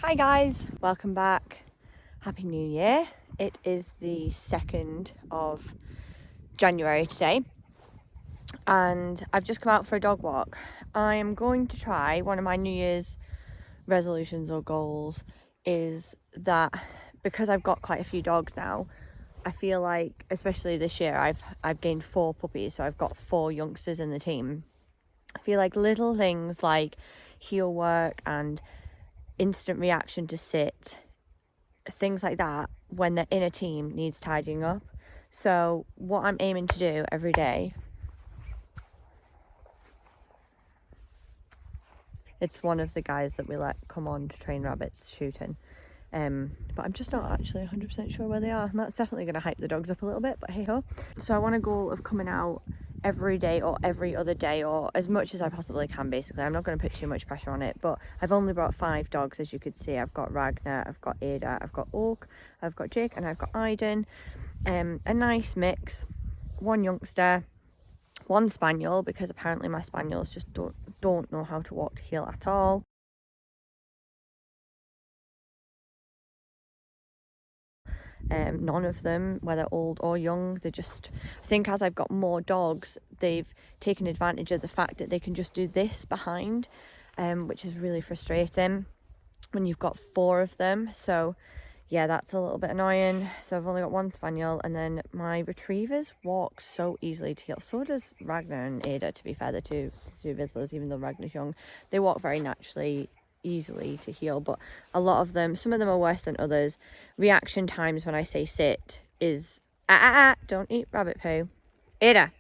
Hi guys, welcome back. Happy New Year. It is the 2nd of January today and I've just come out for a dog walk. I am going to try, one of my New Year's resolutions or goals is that because I've got quite a few dogs now, I feel like, especially this year, I've gained 4 puppies, so I've got 4 youngsters in the team. I feel like little things like heel work and instant reaction to sit, things like that, when they're in a team, needs tidying up. So what I'm aiming to do every day, it's one of the guys that we let come on to train rabbits shooting, but I'm just not actually 100% sure where they are, and that's definitely going to hype the dogs up a little bit, but hey ho. So I want a goal of coming out every day or every other day, or as much as I possibly can. Basically, I'm not going to put too much pressure on it, but I've only brought 5 dogs, as you could see. I've got Ragnar, I've got Ada, I've got Oak, I've got Jake, and I've got Aiden. A nice mix, 1 youngster, 1 spaniel, because apparently my spaniels just don't know how to walk to heel at all. None of them, whether old or young, they just, I think as I've got more dogs, they've taken advantage of the fact that they can just do this behind, which is really frustrating when you've got 4 of them. So yeah, that's a little bit annoying. So I've only got 1 spaniel, and then my retrievers walk so easily to heel. So does Ragnar and Ada, to be fair, the two Vizslas, even though Ragnar's young. They walk very naturally, easily to heel, but a lot of them, some of them are worse than others. Reaction times when I say sit is don't eat rabbit poo. Ada,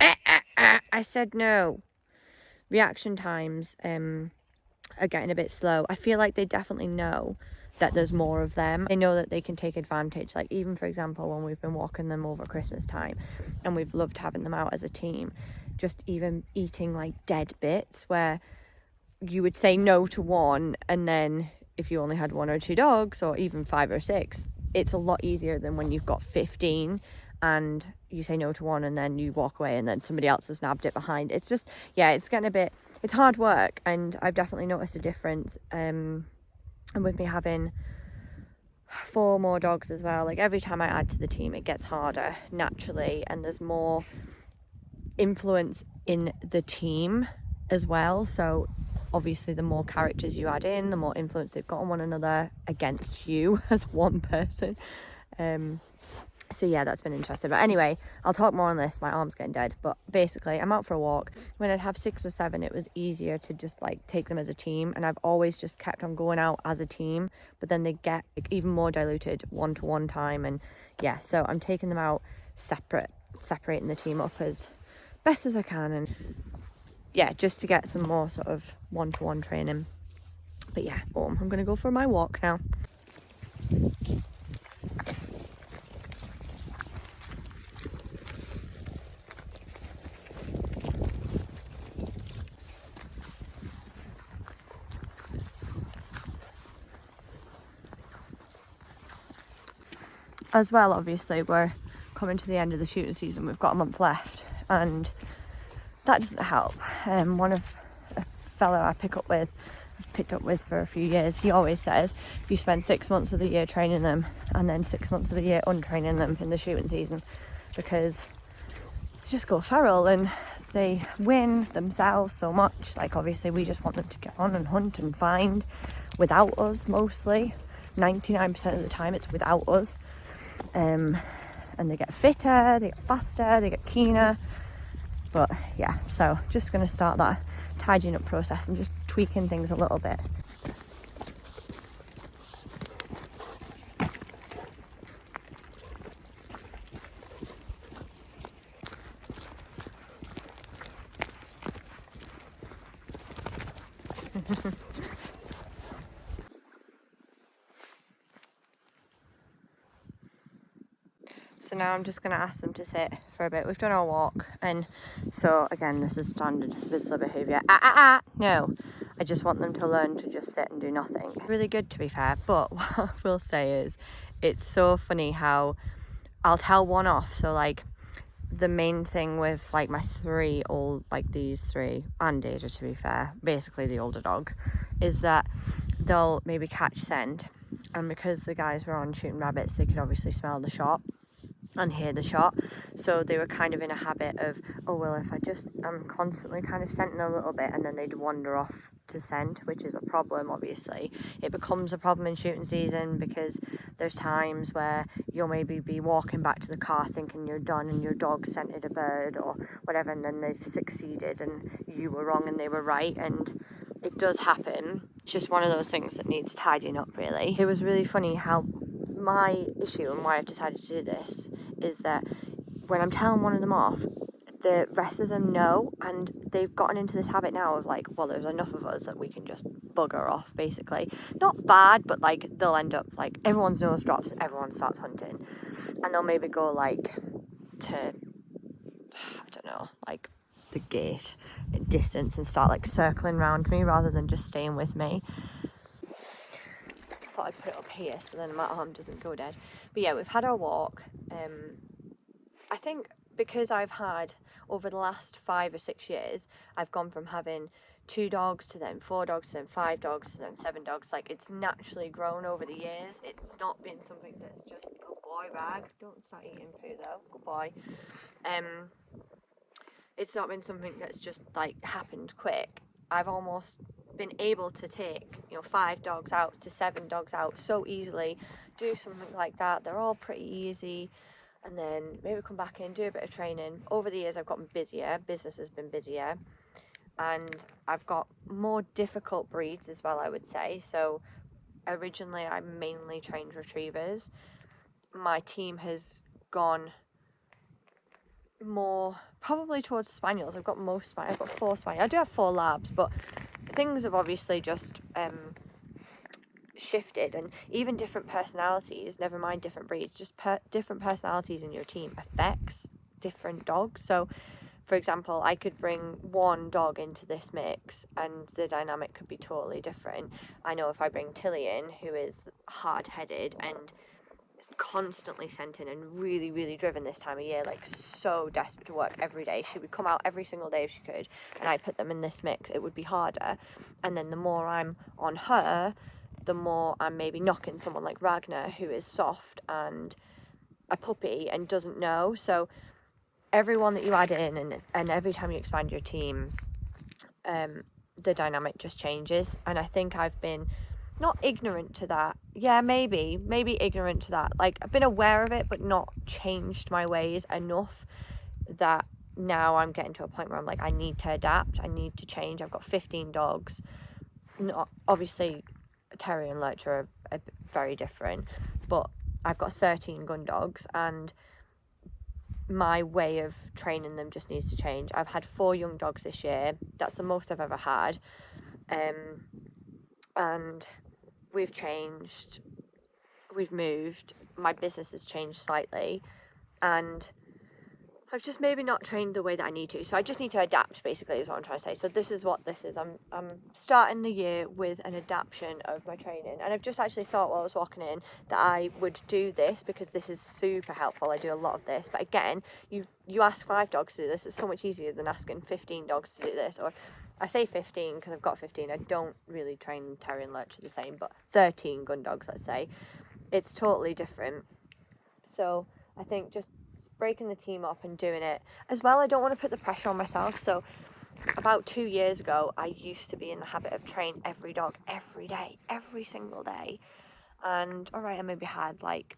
I said no. Reaction times are getting a bit slow. I feel like they definitely know that there's more of them. They know that they can take advantage. Like, even for example, when we've been walking them over Christmas time and we've loved having them out as a team, just even eating like dead bits where you would say no to 1, and then if you only had 1 or 2 dogs, or even 5 or 6, it's a lot easier than when you've got 15 and you say no to 1 and then you walk away and then somebody else has nabbed it behind. It's just, yeah, it's getting a bit, it's hard work, and I've definitely noticed a difference. And with me having 4 more dogs as well, like every time I add to the team it gets harder naturally, and there's more influence in the team as well. So obviously the more characters you add in, the more influence they've got on one another against you as one person. So yeah, that's been interesting. But anyway, I'll talk more on this. My arm's getting dead. But basically, I'm out for a walk. When I'd have 6 or 7, it was easier to just like take them as a team, and I've always just kept on going out as a team. But then they get like even more diluted 1-to-1 time, and yeah, so I'm taking them out separating the team up as best as I can, and yeah, just to get some more sort of 1-to-1 training. But yeah, boom, I'm gonna go for my walk now. As well, obviously, we're coming to the end of the shooting season. We've got a month left, and that doesn't help. One of a fellow I've picked up with for a few years, he always says if you spend 6 months of the year training them and then 6 months of the year untraining them in the shooting season, because they just go feral and they win themselves so much. Like, obviously we just want them to get on and hunt and find without us. Mostly 99% of the time it's without us. And they get fitter, they get faster, they get keener. But yeah, so just going to start that tidying up process and just tweaking things a little bit. So now I'm just going to ask them to sit for a bit. We've done our walk, and so again, this is standard Vizsla behaviour. No, I just want them to learn to just sit and do nothing. Really good, to be fair, but what I will say is it's so funny how I'll tell one off. So like the main thing with like my 3 old, like these 3 and Ada, to be fair, basically the older dogs, is that they'll maybe catch scent, and because the guys were on shooting rabbits, they could obviously smell the shot and hear the shot, so they were kind of in a habit of, oh well, if I'm constantly kind of scenting a little bit, and then they'd wander off to scent, which is a problem. Obviously it becomes a problem in shooting season, because there's times where you'll maybe be walking back to the car thinking you're done, and your dog scented a bird or whatever, and then they've succeeded and you were wrong and they were right, and it does happen. It's just one of those things that needs tidying up, really. It was really funny how my issue and why I've decided to do this is that when I'm telling one of them off, the rest of them know, and they've gotten into this habit now of like, well, there's enough of us that we can just bugger off, basically. Not bad, but like they'll end up like everyone's nose drops and everyone starts hunting, and they'll maybe go like to, I don't know, like the gate distance and start like circling around me rather than just staying with me. I thought I'd put it up here so then my arm doesn't go dead. But yeah, we've had our walk. I think because I've had, over the last 5 or 6 years, I've gone from having 2 dogs to then 4 dogs to then 5 dogs to then 7 dogs. Like, it's naturally grown over the years. It's not been something that's just, good boy, Rag, don't start eating poo though, good boy. It's not been something that's just like happened quick. I've almost been able to take, 5 dogs out to 7 dogs out so easily, do something like that. They're all pretty easy, and then maybe come back in, do a bit of training. Over the years I've gotten busier, business has been busier, and I've got more difficult breeds as well, I would say. So originally I mainly trained retrievers. My team has gone more probably towards spaniels. I've got 4 spaniels. I do have 4 labs, but things have obviously just shifted, and even different personalities, never mind different breeds, just different personalities in your team affects different dogs. So for example, I could bring one dog into this mix and the dynamic could be totally different. I know if I bring Tilly in, who is hard-headed and constantly scenting and really, really driven this time of year, like so desperate to work every day, she would come out every single day if she could, and I put them in this mix, it would be harder. And then the more I'm on her, the more I'm maybe knocking someone like Ragnar, who is soft and a puppy and doesn't know. So everyone that you add in, and every time you expand your team, the dynamic just changes. And I think I've been not ignorant to that. Yeah, maybe ignorant to that. Like, I've been aware of it, but not changed my ways enough that now I'm getting to a point where I'm like, I need to adapt. I need to change. I've got 15 dogs. Not obviously, Terrier and Lurcher are very different, but I've got 13 gun dogs, and my way of training them just needs to change. I've had 4 young dogs this year. That's the most I've ever had. And we've changed, we've moved, my business has changed slightly, and I've just maybe not trained the way that I need to. So I just need to adapt, basically, is what I'm trying to say. So this is what this is. I'm starting the year with an adaptation of my training. And I've just actually thought while I was walking in that I would do this because this is super helpful. I do a lot of this. But again, you ask 5 dogs to do this. It's so much easier than asking 15 dogs to do this. Or I say 15 because I've got 15. I don't really train Terrier and Lurcher the same. But 13 gun dogs, let's say. It's totally different. So I think just breaking the team up and doing it as well. I don't want to put the pressure on myself. So about 2 years ago, I used to be in the habit of training every dog every day, every single day. And all right, I maybe had like,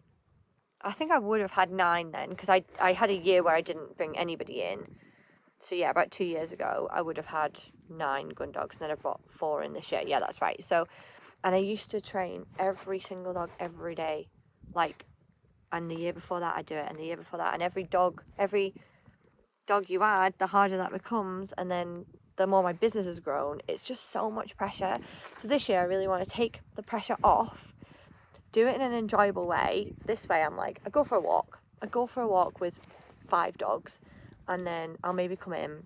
I think I would have had 9 then, because I had a year where I didn't bring anybody in. So yeah, about 2 years ago, I would have had 9 gun dogs, and then I brought 4 in this year. Yeah, that's right. So, and I used to train every single dog every day, like, and the year before that I do it, and the year before that, and every dog you add, the harder that becomes, and then the more my business has grown, it's just so much pressure. So this year I really want to take the pressure off, do it in an enjoyable way. This way I'm like, I go for a walk with 5 dogs, and then I'll maybe come in.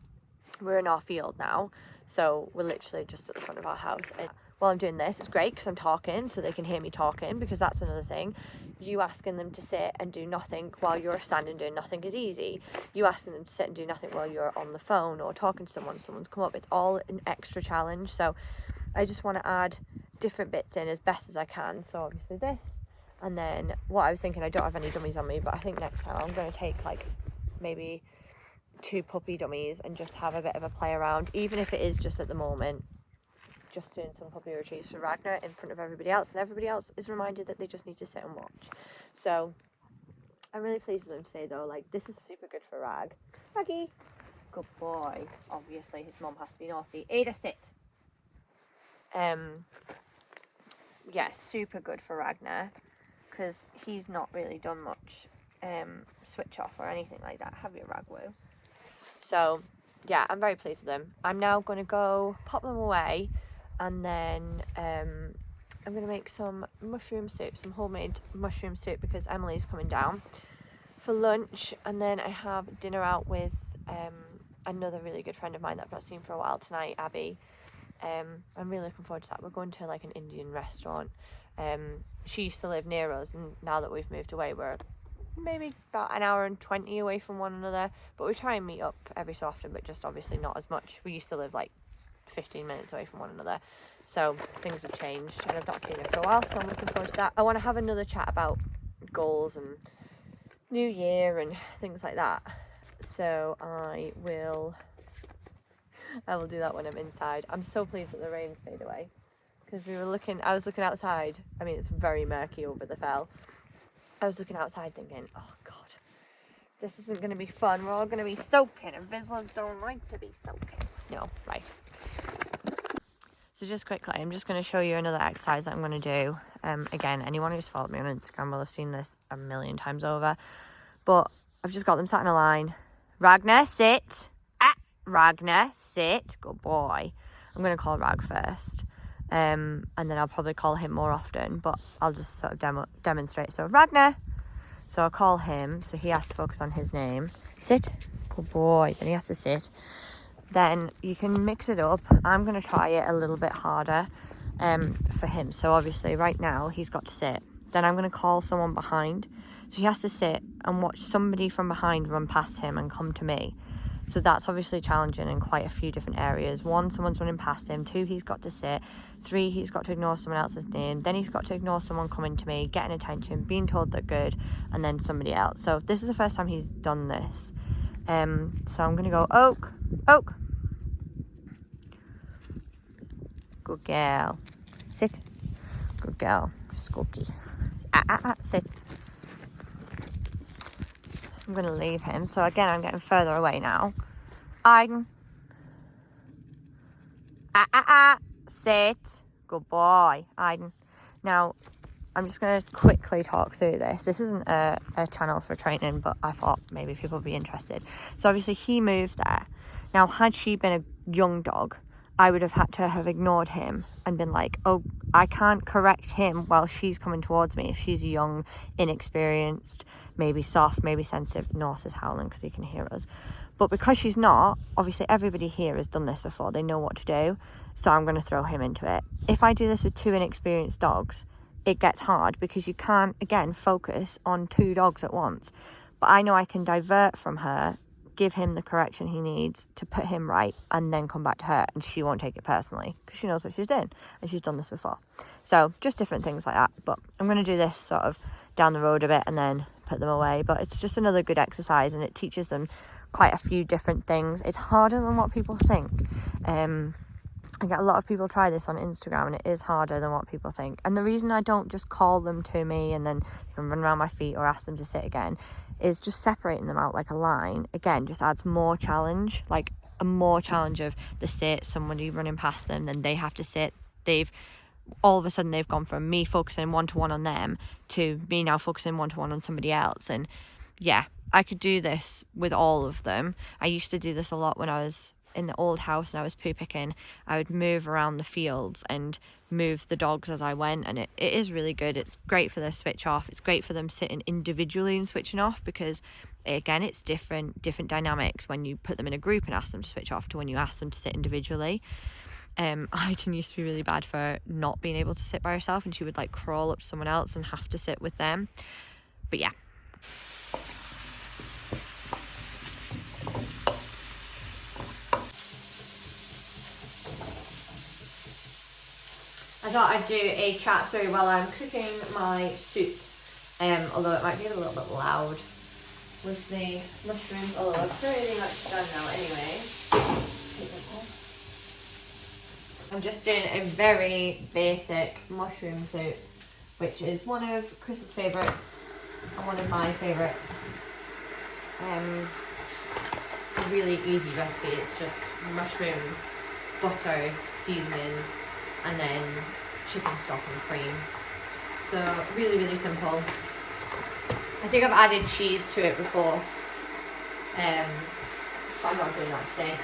We're in our field now, so we're literally just at the front of our house, and while I'm doing this, it's great because I'm talking, so they can hear me talking, because that's another thing. You asking them to sit and do nothing while you're standing doing nothing is easy. You asking them to sit and do nothing while you're on the phone or talking to someone's come up, it's all an extra challenge. So I just want to add different bits in as best as I can. So obviously this, and then what I was thinking, I don't have any dummies on me, but I think next time I'm going to take like maybe 2 puppy dummies and just have a bit of a play around, even if it is just at the moment just doing some puppy retrieves for Ragnar in front of everybody else, and everybody else is reminded that they just need to sit and watch. So I'm really pleased with them today though. Like, this is super good for Raggy, good boy. Obviously his mum has to be naughty. Ada, sit. Yeah, super good for Ragnar, because he's not really done much switch off or anything like that, have you, Ragwoo? So yeah, I'm very pleased with them. I'm now going to go pop them away, and then I'm going to make some mushroom soup, some homemade mushroom soup, because Emily's coming down for lunch, and then I have dinner out with another really good friend of mine that I've not seen for a while tonight, Abby. I'm really looking forward to that. We're going to like an Indian restaurant. She used to live near us, and now that we've moved away, we're maybe about an hour and 20 away from one another, but we try and meet up every so often, but just obviously not as much. We used to live like 15 minutes away from one another, so things have changed, and I've not seen her for a while, so I'm looking forward to that. I want to have another chat about goals and New Year and things like that, so I will do that when I'm inside. I'm so pleased that the rain stayed away, because I was looking outside. I mean, it's very murky over the fell. I was looking outside thinking, oh God, this isn't going to be fun. We're all going to be soaking, and Vizslas don't like to be soaking. No, right. So just quickly, I'm just going to show you another exercise that I'm going to do. Again, anyone who's followed me on Instagram will have seen this a million times over. But I've just got them sat in a line. Ragnar, sit. Ragnar, sit. Good boy. I'm going to call Rag first. And then I'll probably call him more often, but I'll just sort of demonstrate. So Ragnar. So I'll call him, so he has to focus on his name. Sit. Good boy. Then he has to sit. Then you can mix it up. I'm going to try it a little bit harder for him. So obviously right now he's got to sit. Then I'm going to call someone behind. So he has to sit and watch somebody from behind run past him and come to me. So that's obviously challenging in quite a few different areas. 1, someone's running past him. 2, he's got to sit. 3, he's got to ignore someone else's name. Then he's got to ignore someone coming to me, getting attention, being told they're good, and then somebody else. So this is the first time he's done this. So I'm going to go, Oak, Oak. Good girl. Sit. Good girl. Skulky. Sit. I'm going to leave him. So again, I'm getting further away now. Aiden. Sit. Good boy, Aiden. Now, I'm just going to quickly talk through this. This isn't a channel for training, but I thought maybe people would be interested. So obviously he moved there. Now, had she been a young dog, I would have had to have ignored him and been like, oh, I can't correct him while she's coming towards me. If she's young, inexperienced, maybe soft, maybe sensitive. Norse is howling because he can hear us. But because she's not, obviously everybody here has done this before. They know what to do. So I'm going to throw him into it. If I do this with 2 inexperienced dogs, it gets hard because you can't, again, focus on 2 dogs at once. But I know I can divert from her, give him the correction he needs to put him right, and then come back to her, and she won't take it personally because she knows what she's doing and she's done this before. So just different things like that. But I'm going to do this sort of down the road a bit and then put them away. But it's just another good exercise, and it teaches them quite a few different things. It's harder than what people think. I get a lot of people try this on Instagram, and it is harder than what people think. And the reason I don't just call them to me and then run around my feet or ask them to sit again is just separating them out like a line. Again, just adds more challenge, like a more challenge of the sit, somebody running past them, then they have to sit. All of a sudden they've gone from me focusing one-to-one on them to me now focusing one-to-one on somebody else. And yeah, I could do this with all of them. I used to do this a lot when I was in the old house and I was poo picking. I would move around the fields and move the dogs as I went, and it is really good. It's great for their switch off. It's great for them sitting individually and switching off, because again, it's different dynamics when you put them in a group and ask them to switch off to when you ask them to sit individually. Aiden used to be really bad for not being able to sit by herself, and she would like crawl up to someone else and have to sit with them. But yeah. thought I'd do a chat through while I'm cooking my soup, although it might be a little bit loud with the mushrooms, although it's pretty much done now anyway. I'm just doing a very basic mushroom soup, which is one of Chris's favourites and one of my favourites. It's a really easy recipe. It's just mushrooms, butter, seasoning, and then chicken stock and cream. So really, really simple. I think I've added cheese to it before, but I'm not doing that today.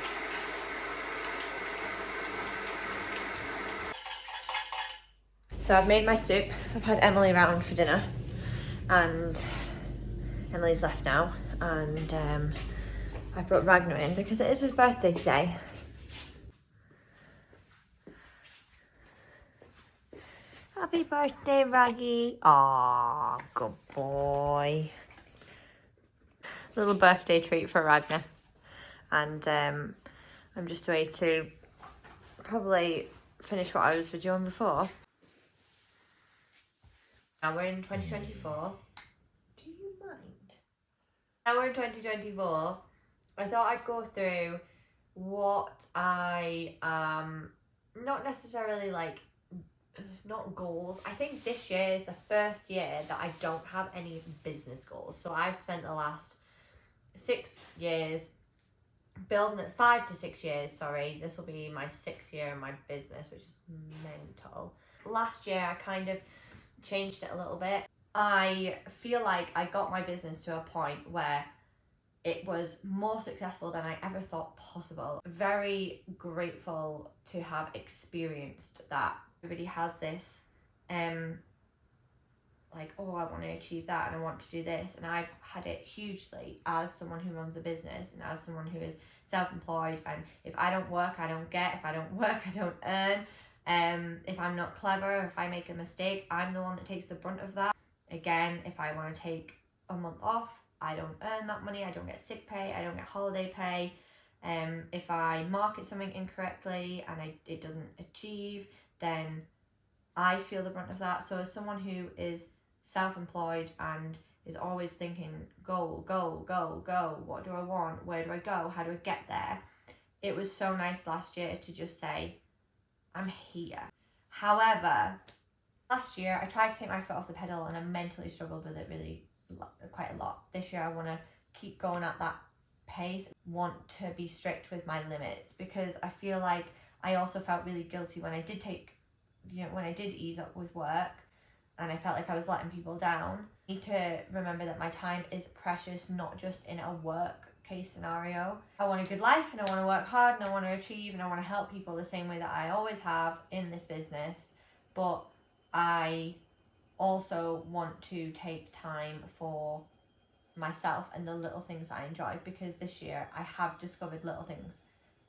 So I've made my soup. I've had Emily round for dinner, and Emily's left now, and I brought Ragnar in because it is his birthday today. Happy birthday, Raggy. Aw, good boy. Little birthday treat for Ragnar. And I'm just waiting to probably finish what I was videoing before. Now we're in 2024. Do you mind? Now we're in 2024. I thought I'd go through what I, not necessarily like, not goals. I think this year is the first year that I don't have any business goals. So I've spent the last 6 years building it, 5 to 6 years, sorry. This will be my 6th year in my business, which is mental. Last year I kind of changed it a little bit. I feel like I got my business to a point where it was more successful than I ever thought possible. Very grateful to have experienced that. Everybody has this like, oh, I want to achieve that and I want to do this, and I've had it hugely as someone who runs a business and as someone who is self-employed, and if I don't work I don't get, if I don't work I don't earn. If I'm not clever, if I make a mistake, I'm the one that takes the brunt of that. Again, if I want to take a month off, I don't earn that money, I don't get sick pay, I don't get holiday pay. If I market something incorrectly and it doesn't achieve, then I feel the brunt of that. So as someone who is self-employed and is always thinking goal, goal, goal, go, what do I want, where do I go, how do I get there, it was so nice last year to just say, I'm here. However, last year I tried to take my foot off the pedal and I mentally struggled with it really quite a lot. This year I want to keep going at that pace, want to be strict with my limits, because I feel like I also felt really guilty when I did take, when I did ease up with work and I felt like I was letting people down. I need to remember that my time is precious, not just in a work case scenario. I want a good life and I want to work hard and I want to achieve and I want to help people the same way that I always have in this business, but I also want to take time for myself and the little things I enjoy, because this year I have discovered little things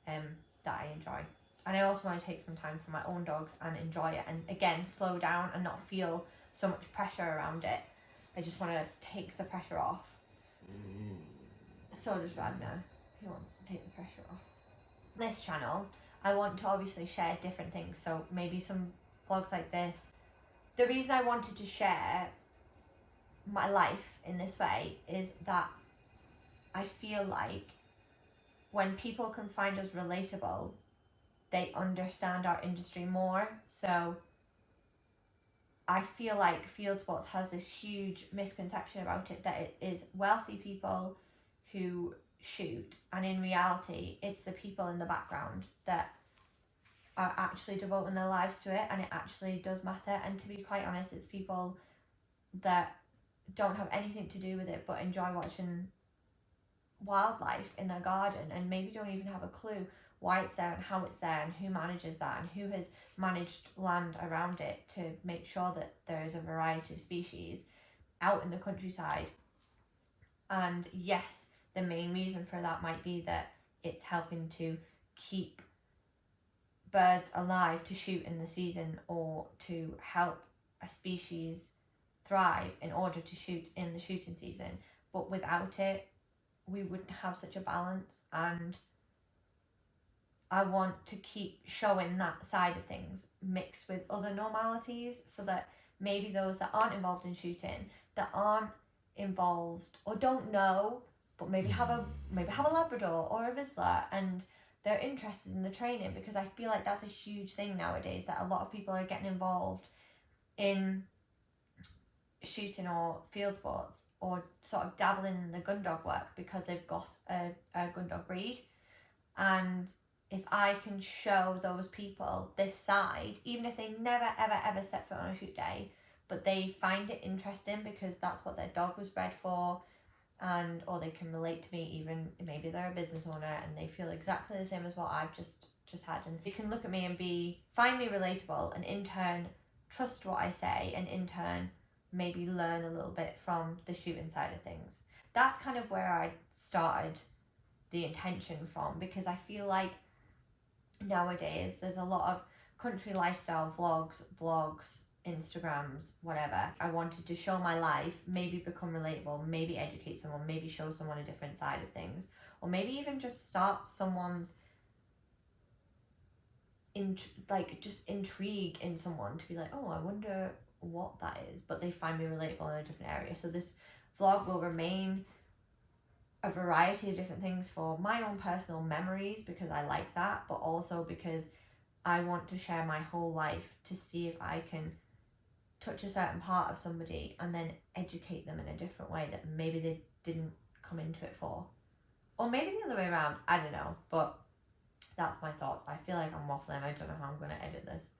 that I enjoy. And I also want to take some time for my own dogs and enjoy it, and again slow down and not feel so much pressure around it. I just want to take the pressure off. So does Ragnar. He wants to take the pressure off. This channel, I want to obviously share different things, so maybe some vlogs like this. The reason I wanted to share my life in this way is that I feel like when people can find us relatable, they understand our industry more. So I feel like Field Sports has this huge misconception about it, that it is wealthy people who shoot, and in reality it's the people in the background that are actually devoting their lives to it, and it actually does matter. And to be quite honest, it's people that don't have anything to do with it but enjoy watching wildlife in their garden and maybe don't even have a clue why it's there and how it's there and who manages that and who has managed land around it to make sure that there is a variety of species out in the countryside. And yes, the main reason for that might be that it's helping to keep birds alive to shoot in the season, or to help a species thrive in order to shoot in the shooting season. But without it, we wouldn't have such a balance. And I want to keep showing that side of things mixed with other normalities, so that maybe those that aren't involved in shooting, that aren't involved or don't know, but maybe have a Labrador or a Vizsla, and they're interested in the training, because I feel like that's a huge thing nowadays, that a lot of people are getting involved in shooting or field sports, or sort of dabbling in the gun dog work because they've got a gun dog breed. And if I can show those people this side, even if they never ever step foot on a shoot day, but they find it interesting because that's what their dog was bred for, and or they can relate to me, even maybe they're a business owner and they feel exactly the same as what I've just had, and they can look at me and find me relatable, and in turn trust what I say, and in turn maybe learn a little bit from the shooting side of things. That's kind of where I started the intention from, because I feel like nowadays there's a lot of country lifestyle vlogs, blogs, Instagrams, whatever. I wanted to show my life, maybe become relatable, maybe educate someone, maybe show someone a different side of things, or maybe even just start someone's intrigue in someone to be like, oh, I wonder what that is, but they find me relatable in a different area. So this vlog will remain a variety of different things for my own personal memories, because I like that, but also because I want to share my whole life to see if I can touch a certain part of somebody and then educate them in a different way that maybe they didn't come into it for. Or maybe the other way around, I don't know, but that's my thoughts. I feel like I'm waffling. I don't know how I'm going to edit this.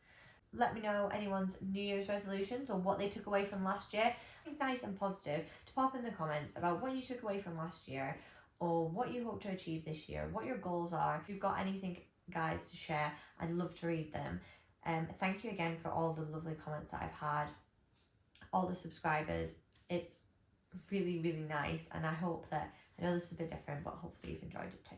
Let me know anyone's New Year's resolutions or what they took away from last year. Nice and positive to pop in the comments about what you took away from last year, or what you hope to achieve this year, what your goals are. If you've got anything, guys, to share, I'd love to read them. Thank you again for all the lovely comments that I've had, all the subscribers. It's really, really nice, and I hope that, I know this is a bit different, but hopefully you've enjoyed it too.